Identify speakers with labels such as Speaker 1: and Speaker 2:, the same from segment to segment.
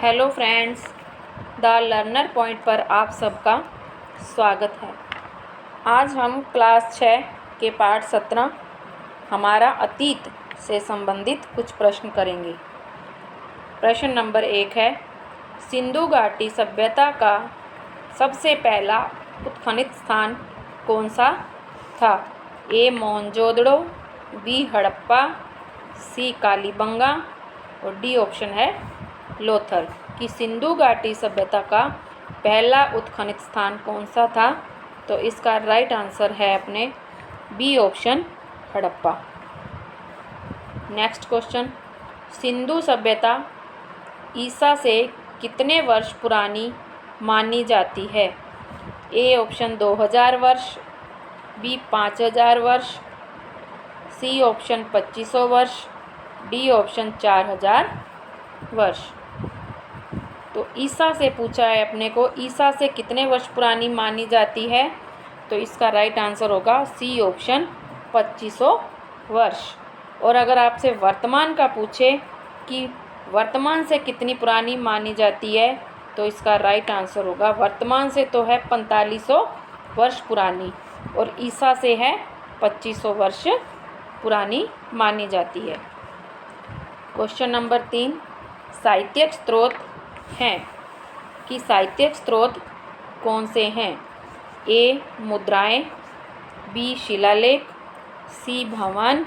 Speaker 1: Hello friends, the learner point पर आप सबका स्वागत है। आज हम क्लास 6 के पाठ 17 हमारा अतीत से संबंधित कुछ प्रश्न करेंगे। प्रश्न नंबर 1 है, सिंधु घाटी सभ्यता का सबसे पहला उत्खनन स्थान कौन सा था? ए मोहनजोदड़ो, बी हड़प्पा, सी कालीबंगा और डी ऑप्शन है लोथल। कि सिंधु घाटी सभ्यता का पहला उत्खनन स्थान कौन सा था? तो इसका राइट आंसर है अपने B option Harappa. Next question, Sindhu सभ्यता ईसा से कितने वर्ष पुरानी मानी जाती है? ए ऑप्शन 2000 वर्ष, बी 5000 वर्ष, सी ऑप्शन 2500 वर्ष, डी ऑप्शन 4000 वर्ष। तो ईसा से पूछा है अपने को, ईसा से कितने वर्ष पुरानी मानी जाती है? तो इसका राइट आंसर होगा सी ऑप्शन 2500 वर्ष। और अगर आपसे वर्तमान का पूछे कि वर्तमान से कितनी पुरानी मानी जाती है, तो इसका राइट आंसर होगा वर्तमान से तो है 4500 वर्ष पुरानी और ईसा से है 2500 वर्ष पुरानी मानी जाती है। क्वेश्चन नंबर 3, साहित्यिक स्रोत हैं कि साहित्यिक स्रोत कौन से हैं? ए मुद्राएं, बी शिलालेख, सी भवन,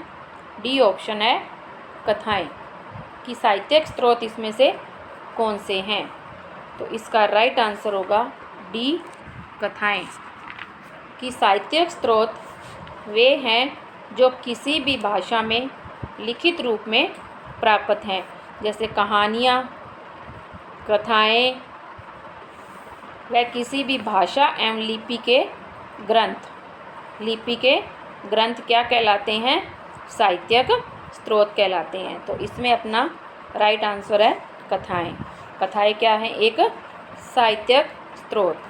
Speaker 1: डी ऑप्शन है कथाएं। कि साहित्यिक स्रोत इसमें से कौन से हैं? तो इसका राइट आंसर होगा डी कथाएं। कि साहित्यिक स्रोत वे हैं जो किसी भी भाषा में लिखित रूप में प्राप्त हैं, जैसे कहानियाँ, कथाएं, व किसी भी भाषा एवं लिपि के ग्रंथ। लिपि के ग्रंथ क्या कहलाते हैं? साहित्यिक स्रोत कहलाते हैं। तो इसमें अपना राइट आंसर है कथाएं। कथाएं क्या है? एक साहित्यिक स्रोत।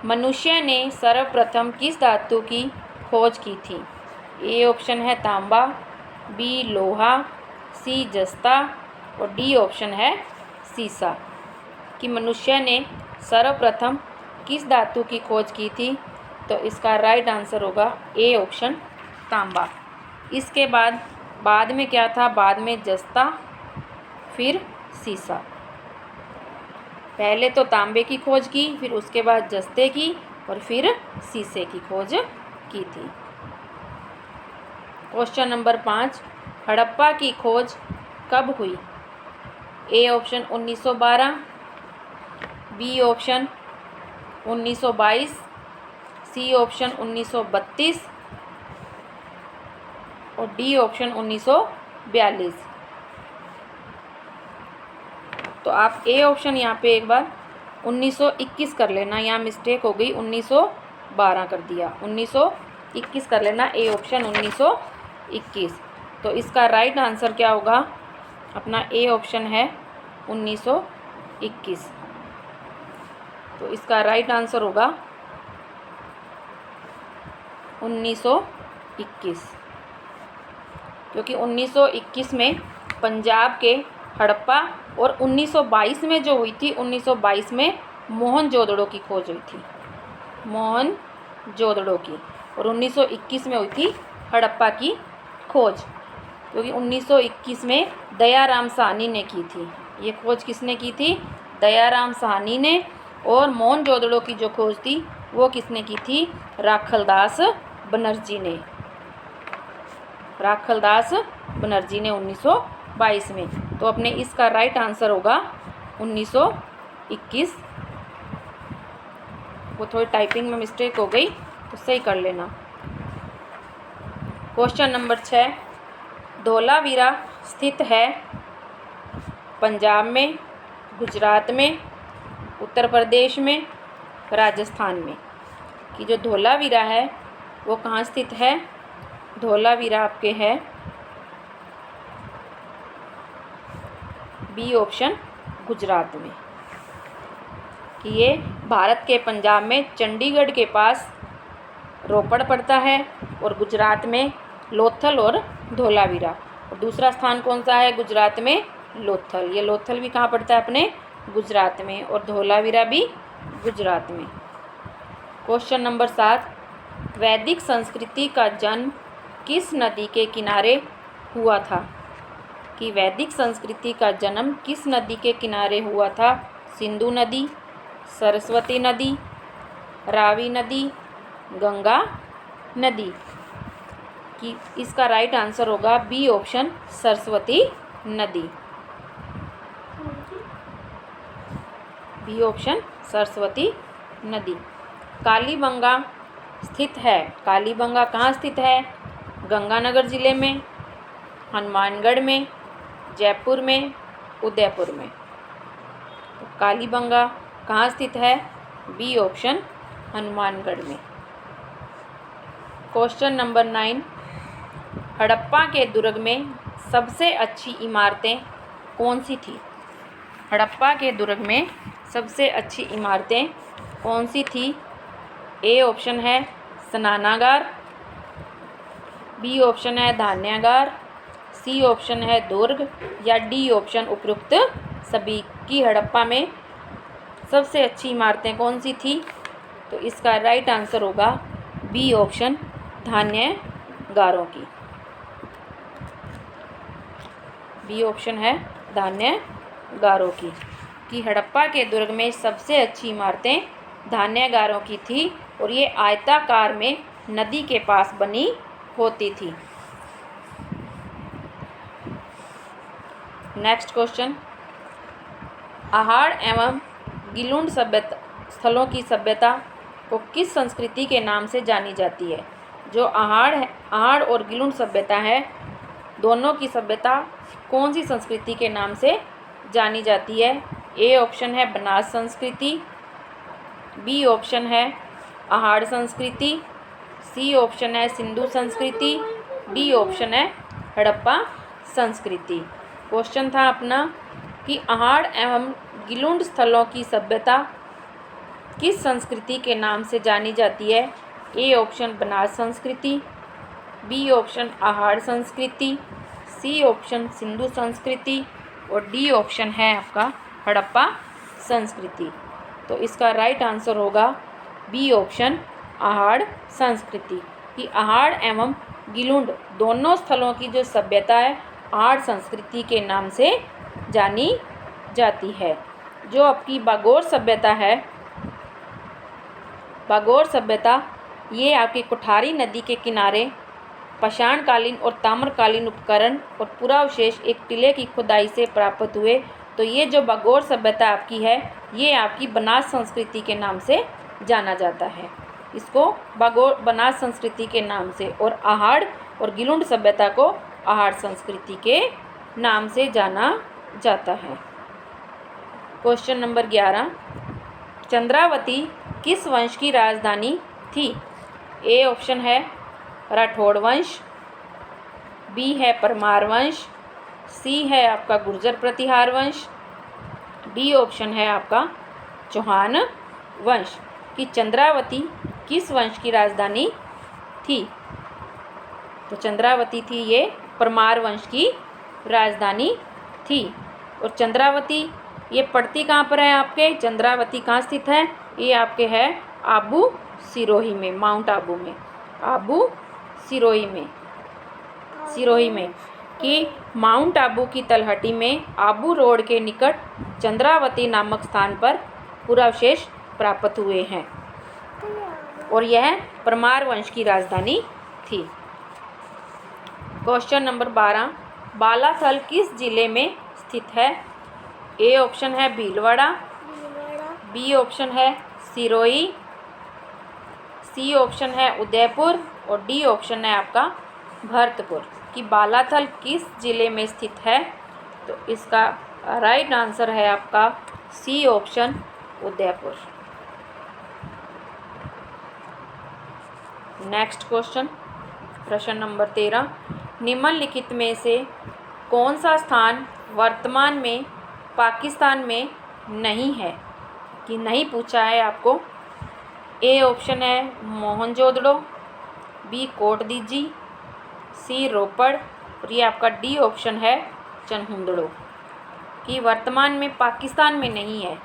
Speaker 1: मनुष्य ने सर्वप्रथम किस धातु की खोज की थी? ए ऑप्शन है तांबा, बी लोहा, सी जस्ता और डी ऑप्शन है सीसा। कि मनुष्य ने सर्वप्रथम किस धातु की खोज की थी? तो इसका राइट आंसर होगा ए ऑप्शन तांबा। इसके बाद में क्या था? बाद में जस्ता, फिर सीसा। पहले तो तांबे की खोज की, फिर उसके बाद जस्ते की और फिर सीसे की खोज की थी। क्वेश्चन नंबर 5, हड़प्पा की खोज कब हुई? A option 1912, B option 1922, C option 1932 और डी ऑप्शन 1942। तो आप ए ऑप्शन यहाँ पे एक बार 1921 कर लेना, यहाँ मिस्टेक हो गई, 1912 कर दिया, 1921 कर लेना, ए ऑप्शन 1921। तो इसका राइट आंसर क्या होगा? अपना ए ऑप्शन है 1921। तो इसका राइट आंसर होगा 1921, क्योंकि 1921 में पंजाब के हड़प्पा और 1922 में जो हुई थी, 1922 में मोहनजोदड़ो की खोज हुई थी, मोहनजोदड़ो की, और 1921 में हुई थी हड़प्पा की खोज, क्योंकि 1921 में दयाराम साहनी ने की थी। ये खोज किसने की थी? दयाराम साहनी ने। और मोहनजोदड़ो की जो खोज थी वो किसने की थी? राखलदास बनर्जी ने। राखलदास बनर्जी ने 1922 में। तो अपने इसका राइट आंसर होगा 1921। वो थोड़ी टाइपिंग में मिस्टेक हो गई, तो सही कर लेना। क्वेश्चन नंबर 6, धोलावीरा स्थित है पंजाब में, गुजरात में, उत्तर प्रदेश में, राजस्थान में। कि जो धोलावीरा है वो कहाँ स्थित है? धोलावीरा आपके है बी ऑप्शन गुजरात में। कि ये भारत के पंजाब में चंडीगढ़ के पास रोपड़ पड़ता है और गुजरात में लोथल और धोलावीरा। और दूसरा स्थान कौन सा है गुजरात में? लोथल। ये लोथल भी कहाँ पड़ता है? अपने गुजरात में। और धोलावीरा भी गुजरात में। क्वेश्चन नंबर 7, वैदिक संस्कृति का जन्म किस नदी के किनारे हुआ था? कि वैदिक संस्कृति का जन्म किस नदी के किनारे हुआ था? सिंधु नदी, सरस्वती नदी, रावी नदी, गंगा नदी। कि इसका राइट आंसर होगा बी ऑप्शन, सरस्वती नदी। बी ऑप्शन, सरस्वती नदी। कालीबंगा स्थित है। कालीबंगा कहाँ स्थित है? गंगानगर जिले में, हनुमानगढ़ में, जयपुर में, उदयपुर में। तो कालीबंगा कहाँ स्थित है? बी ऑप्शन, हनुमानगढ़ में। क्वेश्चन नंबर 9, हड़प्पा के दुर्ग में सबसे अच्छी इमारतें कौन सी थी? हड़प्पा के दुर्ग में सबसे अच्छी इमारतें कौन सी थी? ए ऑप्शन है स्नानागार, बी ऑप्शन है धान्यागार, सी ऑप्शन है दुर्ग, या डी ऑप्शन उपरोक्त सभी। की हड़प्पा में सबसे अच्छी इमारतें कौन सी थी? तो इसका राइट आंसर होगा बी ऑप्शन, धान्यागारों की। बी ऑप्शन है धान्यागारों की। कि हड़प्पा के दुर्ग में सबसे अच्छी इमारतें धान्यागारों की थी और ये आयताकार में नदी के पास बनी होती थी। नेक्स्ट क्वेश्चन, आहाड़ एवं गिलुंड सभ्यता स्थलों की सभ्यता को किस संस्कृति के नाम से जानी जाती है? जो आहाड़ और गिलुंड सभ्यता है, दोनों की सभ्यता कौन सी संस्कृति के नाम से जानी जाती है? ए ऑप्शन है बनास संस्कृति, बी ऑप्शन है आहाड़ संस्कृति, सी ऑप्शन है सिंधु संस्कृति, डी ऑप्शन है हड़प्पा संस्कृति। क्वेश्चन था अपना कि आहाड़ एवं गिलुंड स्थलों की सभ्यता किस संस्कृति के नाम से जानी जाती है? ए ऑप्शन बनास संस्कृति, बी ऑप्शन आहाड़ संस्कृति, सी ऑप्शन सिंधु संस्कृति और डी ऑप्शन है आपका हड़प्पा संस्कृति। तो इसका राइट आंसर होगा बी ऑप्शन, आहाड़ संस्कृति। कि आहाड़ एवं गिलुंड दोनों स्थलों की जो सभ्यता है आहाड़ संस्कृति के नाम से जानी जाती है। जो आपकी बागोर सभ्यता है, बागोर सभ्यता ये आपकी कुठारी नदी के किनारे पाषाणकालीन और ताम्रकालीन उपकरण और पुरावशेष एक टीले की खुदाई से प्राप्त हुए। तो ये जो बागोर सभ्यता आपकी है, ये आपकी बनास संस्कृति के नाम से जाना जाता है। इसको बागोर बनास संस्कृति के नाम से, और आहाड़ और गिलुंड सभ्यता को आहाड़ संस्कृति के नाम से जाना जाता है। क्वेश्चन नंबर 11, चंद्रावती किस वंश की राजधानी थी? ए ऑप्शन है राठौड़ वंश, बी है परमार वंश, सी है आपका गुर्जर प्रतिहार वंश, डी ऑप्शन है आपका चौहान वंश। कि चंद्रावती किस वंश की राजधानी थी? तो चंद्रावती थी ये परमार वंश की राजधानी थी। और चंद्रावती ये पड़ती कहाँ पर है आपके? चंद्रावती कहाँ स्थित है? ये आपके है आबू सिरोही में, माउंट आबू में, आबू सिरोही में, सिरोही में। कि माउंट आबू की तलहटी में आबू रोड के निकट चंद्रावती नामक स्थान पर पुरावशेष प्राप्त हुए हैं और यह परमार वंश की राजधानी थी। क्वेश्चन नंबर 12, बालाथल किस जिले में स्थित है? ए ऑप्शन है भीलवाड़ा, बी ऑप्शन है सिरोही, सी ऑप्शन है उदयपुर और डी ऑप्शन है आपका भरतपुर। कि बालाथल किस जिले में स्थित है? तो इसका राइट आंसर है आपका C option, Udaipur. Next question, प्रश्न नंबर 13, निम्नलिखित में से कौन सा स्थान वर्तमान में पाकिस्तान में नहीं है? कि नहीं पूछा है आपको। ए ऑप्शन है मोहनजोदड़ो, बी कोटदीजी, सी रोपड़ और ये आपका डी ऑप्शन है चनहुंदड़ो। कि वर्तमान में पाकिस्तान में नहीं है,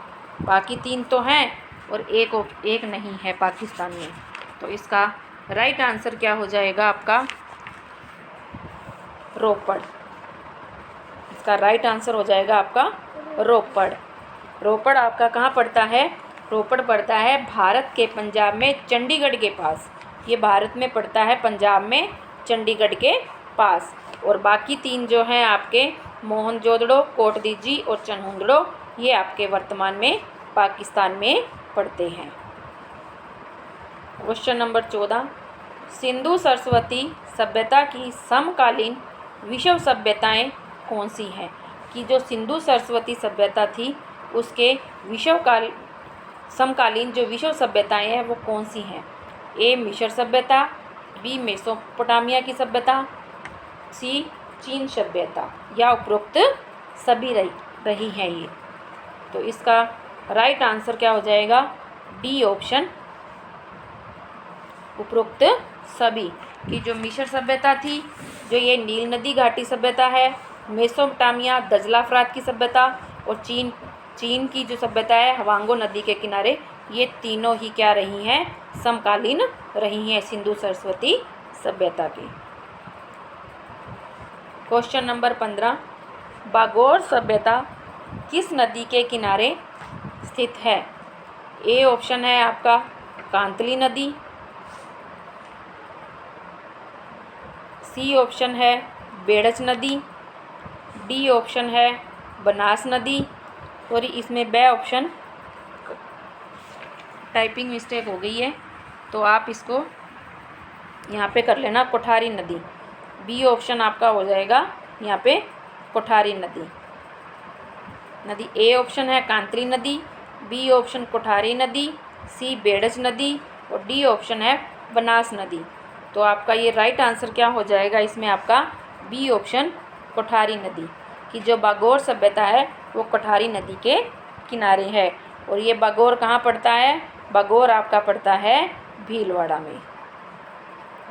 Speaker 1: बाकी 3 तो हैं और एक नहीं है पाकिस्तान में। तो इसका राइट आंसर क्या हो जाएगा आपका? रोपड़। इसका राइट आंसर हो जाएगा आपका रोपड़। रोपड़ आपका कहाँ पड़ता है? रोपड़ पड़ता है भारत के पंजाब में चंडीगढ़ के पास। ये भारत में पड़ता है पंजाब में चंडीगढ़ के पास। और बाकी 3 जो हैं आपके मोहनजोदड़ो, कोटदीजी और चनहुंदड़ो, ये आपके वर्तमान में पाकिस्तान में पड़ते हैं। क्वेश्चन नंबर 14, सिंधु सरस्वती सभ्यता की समकालीन विश्व सभ्यताएं कौन सी हैं? कि जो सिंधु सरस्वती सभ्यता थी उसके समकालीन जो विश्व सभ्यताएं हैं वो कौन सी हैं? ए मिस्र सभ्यता, बी मेसोपोटामिया की सभ्यता, सी चीन सभ्यता, या उपरोक्त सभी रही हैं ये। तो इसका राइट आंसर क्या हो जाएगा? डी ऑप्शन, उपरोक्त सभी। कि जो मिस्र सभ्यता थी, जो ये नील नदी घाटी सभ्यता है, मेसोपोटामिया दजला फरात की सभ्यता और चीन की जो सभ्यता है हवांगो नदी के किनारे, ये तीनों ही क्या रही हैं? समकालीन रही हैं सिंधु सरस्वती सभ्यता की। क्वेश्चन नंबर 15, बागोर सभ्यता किस नदी के किनारे स्थित है? ए ऑप्शन है आपका कांतली नदी, सी ऑप्शन है बेड़च नदी, डी ऑप्शन है बनास नदी, और इसमें बे ऑप्शन टाइपिंग मिस्टेक हो गई है तो आप इसको यहाँ पे कर लेना कोठारी नदी। बी ऑप्शन आपका हो जाएगा यहाँ पे कोठारी नदी। ए ऑप्शन है कांतली नदी, बी ऑप्शन कोठारी नदी, सी बेड़च नदी और डी ऑप्शन है बनास नदी। तो आपका ये राइट आंसर क्या हो जाएगा? इसमें आपका बी ऑप्शन कोठारी नदी। कि जो बागोर सभ्यता है वो कोठारी नदी के किनारे है। और ये बागोर कहाँ पड़ता है? बागोर आपका पड़ता है भीलवाड़ा में।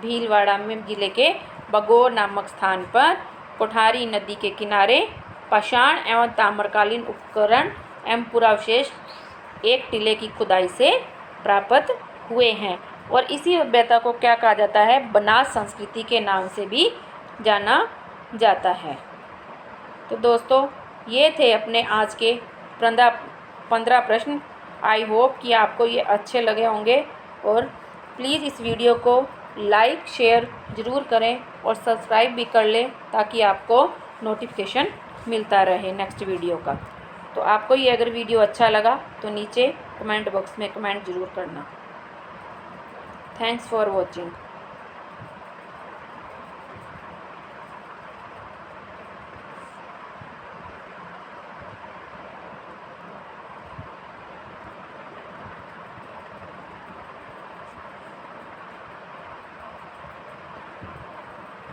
Speaker 1: भीलवाड़ा में जिले के बागोर नामक स्थान पर कोठारी नदी के किनारे पाषाण एवं ताम्रकालीन उपकरण एवं पुरावशेष एक टीले की खुदाई से प्राप्त हुए हैं। और इसी सभ्यता को क्या कहा जाता है? बनास संस्कृति के नाम से भी जाना जाता है। तो दोस्तों ये थे अपने आज के 15 प्रश्न। आई होप कि आपको ये अच्छे लगे होंगे और प्लीज़ इस वीडियो को लाइक शेयर ज़रूर करें और सब्सक्राइब भी कर लें ताकि आपको नोटिफिकेशन मिलता रहे नेक्स्ट वीडियो का। तो आपको ये अगर वीडियो अच्छा लगा तो नीचे कमेंट बॉक्स में कमेंट ज़रूर करना। Thanks for watching.